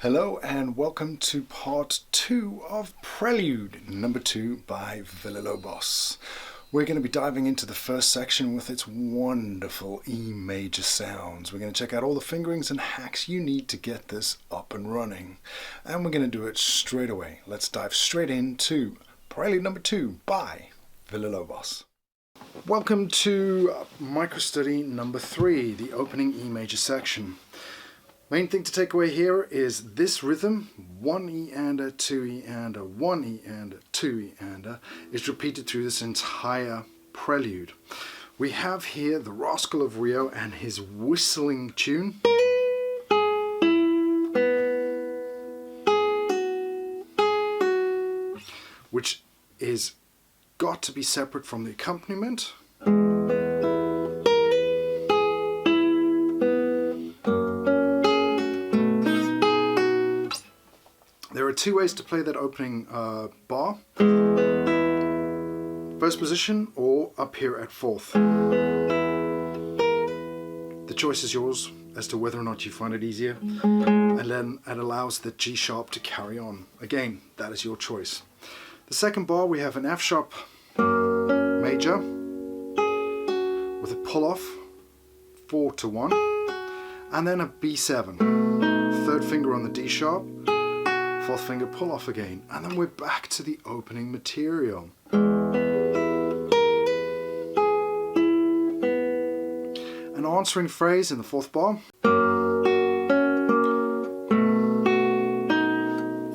Hello and welcome to part 2 of Prelude number 2 by Villa-Lobos. We're going to be diving into the first section with its wonderful E major sounds. We're going to check out all the fingerings and hacks you need to get this up and running. And we're going to do it straight away. Let's dive straight into Prelude number 2 by Villa-Lobos. Welcome to microstudy number 3, the opening E major section. Main thing to take away here is this rhythm, 1 E-ander, 2 E-ander, 1 E-ander, 2 E-ander, is repeated through this entire prelude. We have here the Rascal of Rio and his whistling tune. Which is got to be separate from the accompaniment. There are two ways to play that opening bar. First position or up here at fourth. The choice is yours as to whether or not you find it easier. And then it allows the G sharp to carry on. Again, that is your choice. The second bar, we have an F sharp major with a pull off 4 to 1 and then a B7. Third finger on the D sharp. Fourth finger pull off again, and then we're back to the opening material. An answering phrase in the fourth bar.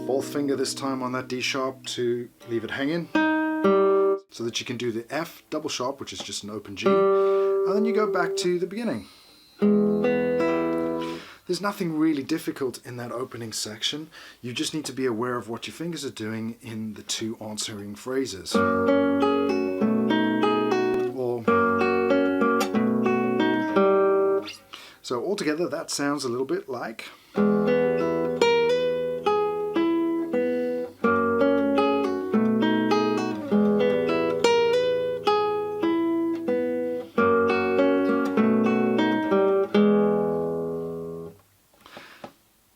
Fourth finger this time on that D sharp to leave it hanging, so that you can do the F double sharp, which is just an open G, and then you go back to the beginning. There's nothing really difficult in that opening section. You just need to be aware of what your fingers are doing in the two answering phrases. So altogether that sounds a little bit like...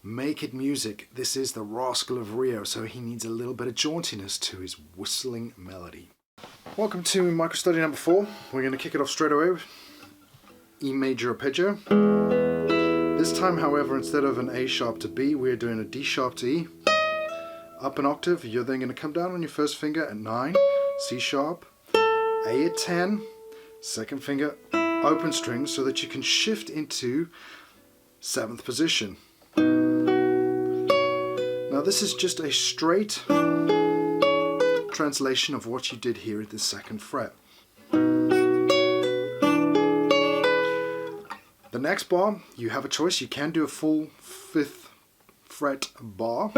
Make it music. This is the Rascal of Rio, so he needs a little bit of jauntiness to his whistling melody. Welcome to microstudy number 4. We're going to kick it off straight away with E major arpeggio. This time, however, instead of an A sharp to B, we're doing a D sharp to E. Up an octave, you're then going to come down on your first finger at 9, C sharp, A at 10, second finger, open string, so that you can shift into 7th position. Now this is just a straight translation of what you did here at the 2nd fret. The next bar, you have a choice. You can do a full 5th fret bar,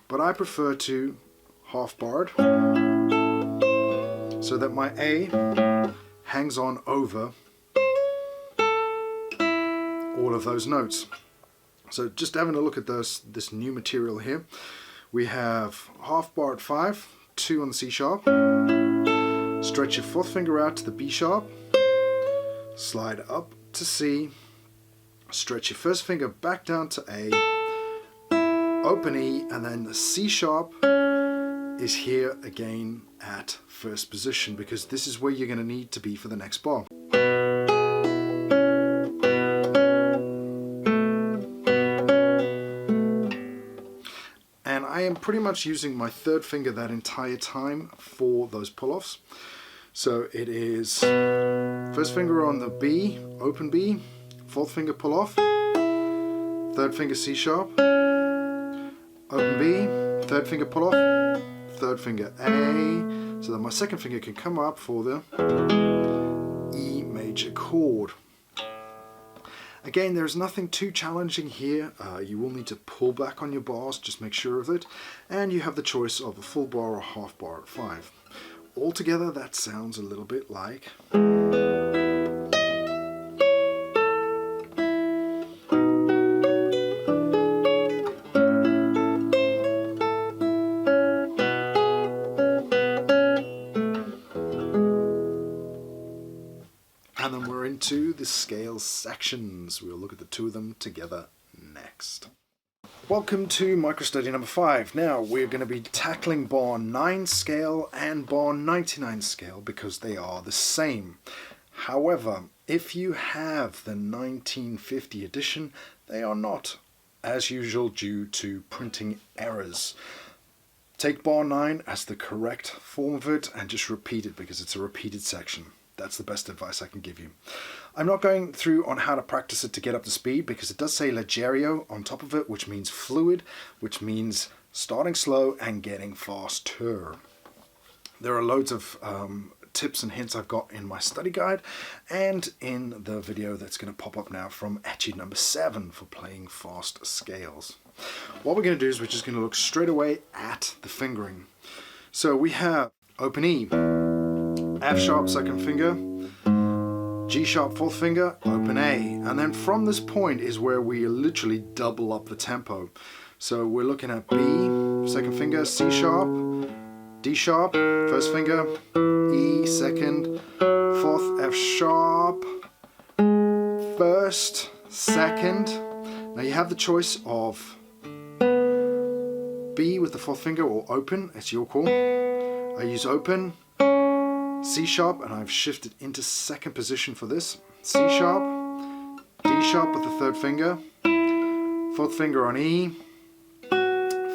but I prefer to half barred so that my A hangs on over all of those notes. So just having a look at this new material here, we have half bar at 5, 2 on the C sharp, stretch your 4th finger out to the B sharp, slide up to C, stretch your 1st finger back down to A, open E, and then the C sharp is here again at 1st position, because this is where you're going to need to be for the next bar. I am pretty much using my 3rd finger that entire time for those pull-offs. So it is 1st finger on the B, open B, 4th finger pull off, 3rd finger C sharp, open B, 3rd finger pull off, 3rd finger A, so that my 2nd finger can come up for the E major chord. Again, there's nothing too challenging here. You will need to pull back on your bars, just make sure of it. And you have the choice of a full bar or half bar at 5. Altogether, that sounds a little bit like... And then we're into the scale sections. We'll look at the two of them together next. next. Welcome to microstudy number 5. Now we're going to be tackling bar 9 scale and bar 99 scale because they are the same. However, if you have the 1950 edition, they are not, as usual, due to printing errors. Take bar 9 as the correct form of it and just repeat it because it's a repeated section. That's the best advice I can give you. I'm not going through on how to practice it to get up to speed because it does say leggero on top of it, which means fluid, which means starting slow and getting faster. There are loads of tips and hints I've got in my study guide and in the video that's going to pop up now from Etude number 7 for playing fast scales. What we're going to do is we're just going to look straight away at the fingering. So we have open E, F sharp second finger, G sharp fourth finger, open A, and then from this point is where we literally double up the tempo. So we're looking at B, second finger, C sharp, D sharp, first finger, E, second, fourth, F sharp, first, second. Now you have the choice of B with the fourth finger or open, it's your call. I use open, C sharp, and I've shifted into second position for this. C sharp, D sharp with the third finger, fourth finger on E,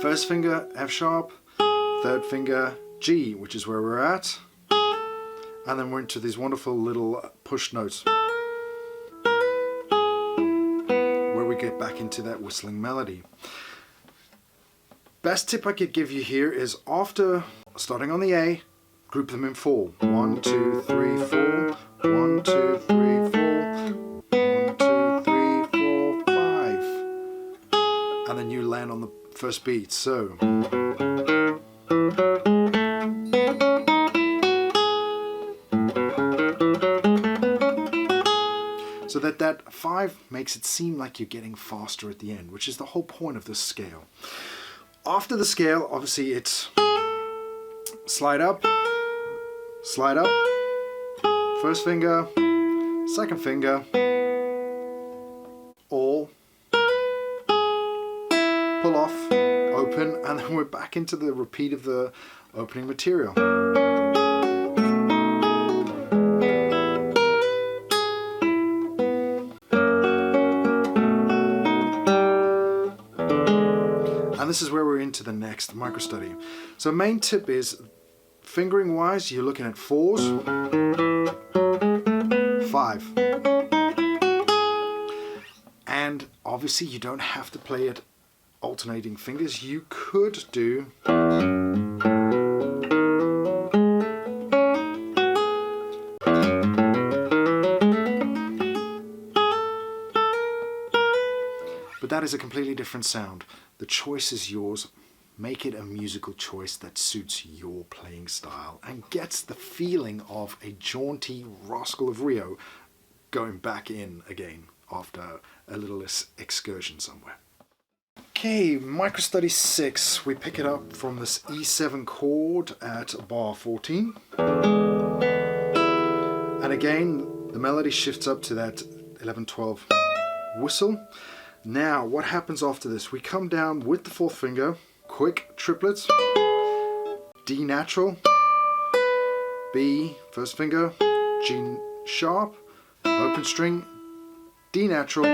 first finger F sharp, third finger G, which is where we're at, and then we're into these wonderful little push notes where we get back into that whistling melody. Best tip I could give you here is after starting on the A, group them in 4. 1, 2, 3, 4. 1, 2, 3, 4. 1, 2, 3, 4, 5. And then you land on the first beat. So that 5 makes it seem like you're getting faster at the end, which is the whole point of this scale. After the scale, obviously it's slide up, first finger, second finger, all, pull off, open, and then we're back into the repeat of the opening material. And this is where we're into the next microstudy. So main tip is, fingering wise, you're looking at 4s, 5. And obviously you don't have to play it alternating fingers. You could do but that is a completely different sound. The choice is yours. Make it a musical choice that suits your playing style and gets the feeling of a jaunty Rascal of Rio going back in again after a little excursion somewhere. Okay, microstudy 6. We pick it up from this E7 chord at bar 14. And again, the melody shifts up to that 11-12 whistle. Now, what happens after this? We come down with the fourth finger, quick triplets, D natural, B, first finger, G sharp, open string, D natural,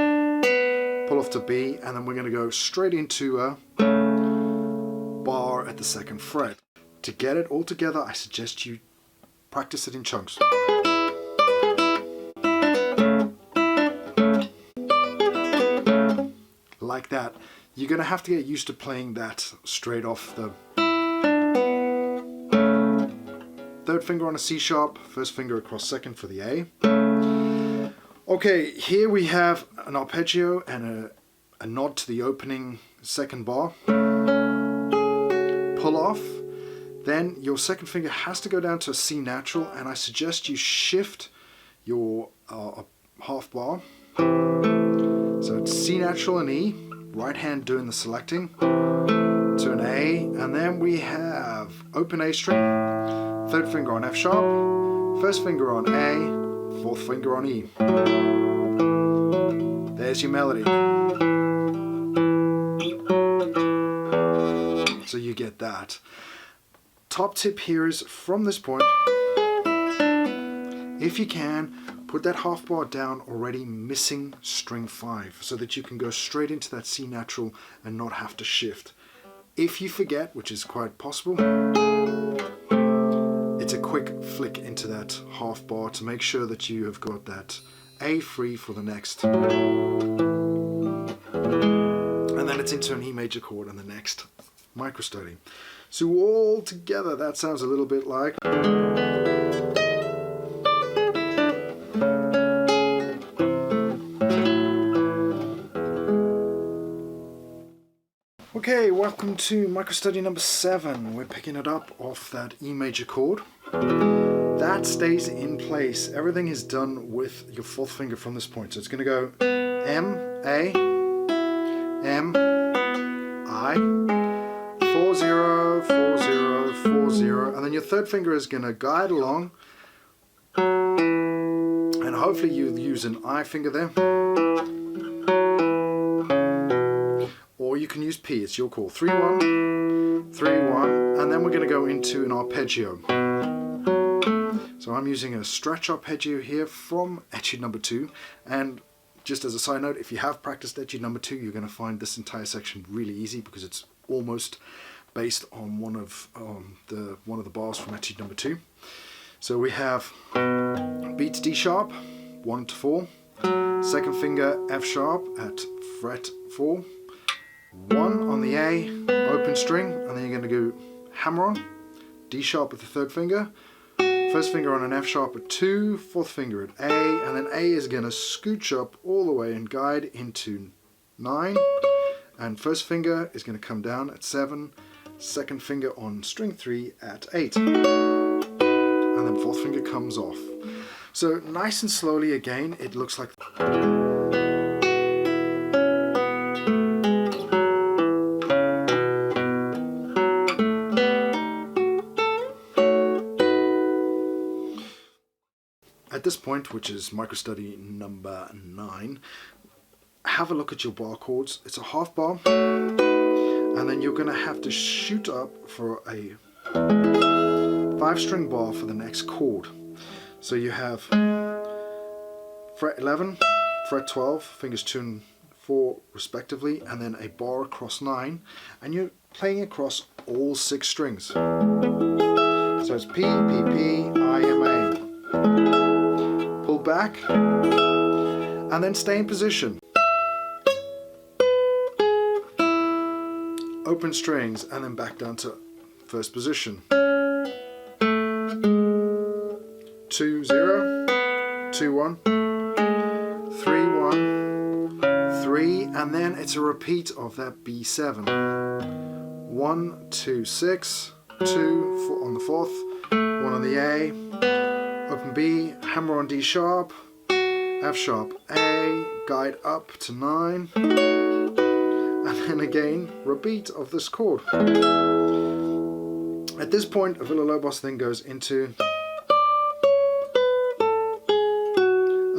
pull off to B, and then we're going to go straight into a bar at the second fret. To get it all together, I suggest you practice it in chunks. Like that. You're going to have to get used to playing that straight off the third finger on a C sharp, first finger across second for the A. Okay, here we have an arpeggio and a nod to the opening second bar. Pull off. Then your second finger has to go down to a C natural, and I suggest you shift your half bar. So it's C natural and E, right hand doing the selecting, to an A, and then we have open A string, third finger on F sharp, first finger on A, fourth finger on E. There's your melody. So you get that. Top tip here is from this point, if you can, put that half bar down already missing string 5 so that you can go straight into that C natural and not have to shift. If you forget, which is quite possible, it's a quick flick into that half bar to make sure that you have got that A free for the next. And then it's into an E major chord on the next microstudy. So all together that sounds a little bit like. Okay, welcome to microstudy number 7. We're picking it up off that E major chord. That stays in place. Everything is done with your 4th finger from this point. So it's going to go M, A, M, I, 4, 0, 4, 0, 4, 0, and then your 3rd finger is going to guide along, and hopefully you use an I finger there, or you can use P, it's your call. 3, 1, 3, 1, and then we're going to go into an arpeggio. So I'm using a stretch arpeggio here from Etude number 2, and just as a side note, if you have practiced Etude number 2, you're going to find this entire section really easy because it's almost based on one of the bars from Etude number 2. So we have B to D sharp, 1 to 4, 2nd finger F sharp at fret 4, 1 on the A, open string, and then you're going to go hammer on, D sharp with the 3rd finger, 1st finger on an F sharp at 2, 4th finger at A, and then A is going to scooch up all the way and guide into 9, and 1st finger is going to come down at 7, 2nd finger on string 3 at 8, and then 4th finger comes off. So nice and slowly again, it looks like. At this point, which is microstudy number 9, have a look at your bar chords. It's a half bar, and then you're going to have to shoot up for a 5-string bar for the next chord. So you have fret 11, fret 12, fingers 2 and 4 respectively, and then a bar across 9, and you're playing across all 6 strings. So it's P, P, P, I, M, A. Pull back, and then stay in position. Open strings, and then back down to 1st position. 2, 0, 2, 1, 3, 1, 3, and then it's a repeat of that B7. 1, 2, 6, 2 on the 4th, 1 on the A, open B, hammer on D sharp, F sharp A, guide up to 9, and then again, repeat of this chord. At this point, a Villa-Lobos then goes into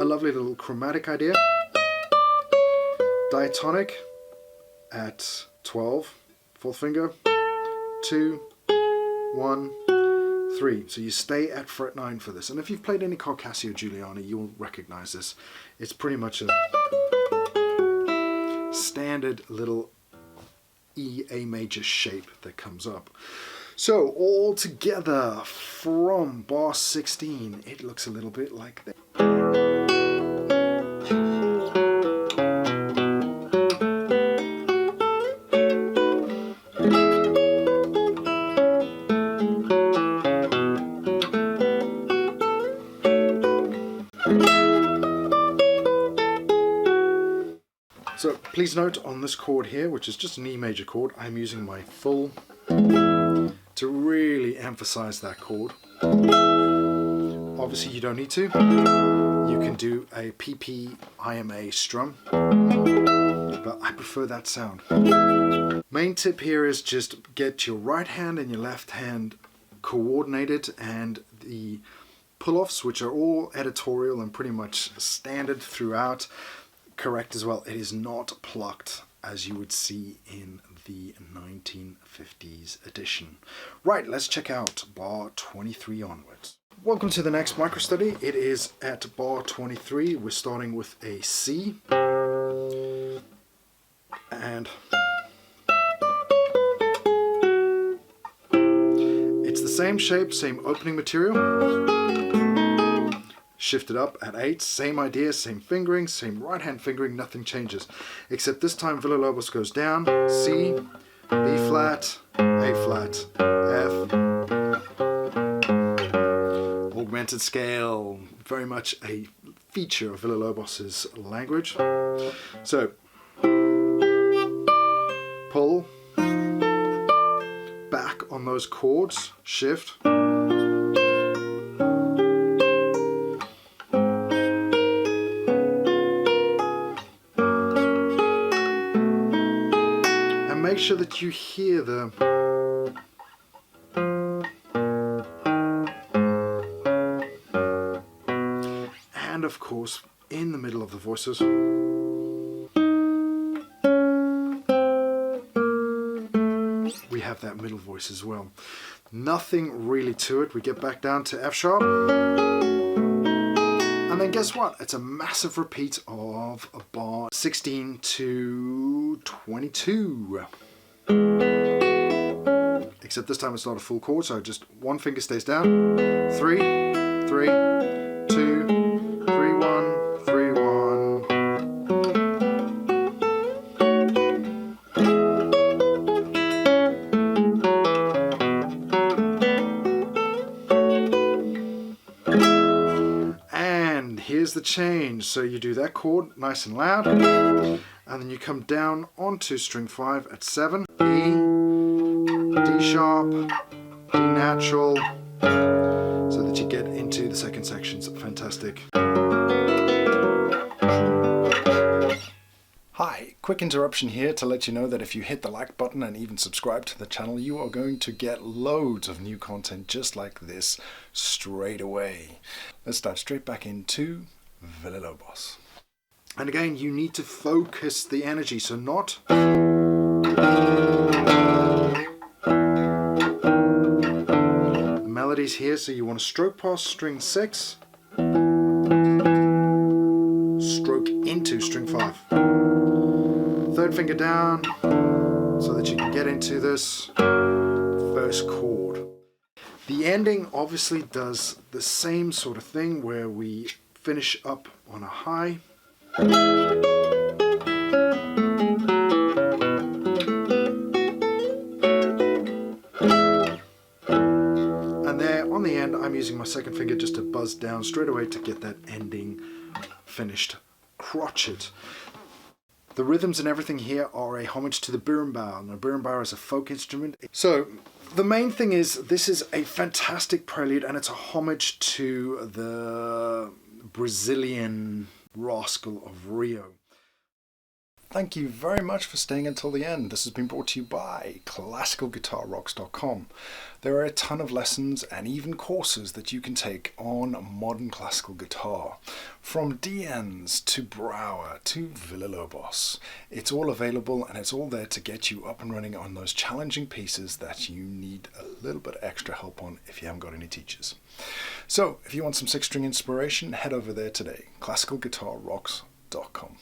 a lovely little chromatic idea. Diatonic at 12, 4th finger, 2, 1, 3. So you stay at fret 9 for this. And if you've played any Carcassio Giuliani, you'll recognize this. It's pretty much a standard little E, A major shape that comes up. So all together from bar 16, it looks a little bit like that. So please note on this chord here, which is just an E major chord, I'm using my full to really emphasize that chord. Obviously you don't need to. You can do a PP IMA strum, but I prefer that sound. Main tip here is just get your right hand and your left hand coordinated, and the pull-offs, which are all editorial and pretty much standard throughout, correct as well. It is not plucked as you would see in the 1950s edition. Right, let's check out bar 23 onwards. Welcome to the next micro study. It is at bar 23. We're starting with a C, and it's the same shape, same opening material. Shifted up at 8, same idea, same fingering, same right hand fingering, nothing changes. Except this time Villa-Lobos goes down, C, B flat, A flat, F. Augmented scale, very much a feature of Villa-Lobos' language. So, pull, back on those chords, shift. Make sure that you hear the and of course in the middle of the voices we have that middle voice as well. Nothing really to it. We get back down to F sharp, and then guess what? It's a massive repeat of a bar 16 to 22. Except this time it's not a full chord, so just one finger stays down. 3, 3, 2, 3, 1, 3, 1. And here's the change. So you do that chord nice and loud, and then you come down onto string 5 at 7, E, D sharp, D natural, so that you get into the second sections. Fantastic. Hi, quick interruption here to let you know that if you hit the like button and even subscribe to the channel, you are going to get loads of new content just like this straight away. Let's dive straight back into Villa-Lobos. And again, you need to focus the energy, so not the melodies here, so you want to stroke past string 6, stroke into string 5. Third finger down, so that you can get into this first chord. The ending obviously does the same sort of thing where we finish up on a high. And there on the end I'm using my second finger just to buzz down straight away to get that ending finished crotchet. The rhythms and everything here are a homage to the berimbau. Now, berimbau is a folk instrument. So the main thing is this is a fantastic prelude, and it's a homage to the Brazilian rascal of Rio. Thank you very much for staying until the end. This has been brought to you by classicalguitarrocks.com. There are a ton of lessons and even courses that you can take on modern classical guitar. From DNs to Brouwer to Villa-Lobos. It's all available, and it's all there to get you up and running on those challenging pieces that you need a little bit extra help on if you haven't got any teachers. So if you want some 6-string inspiration, head over there today, classicalguitarrocks.com.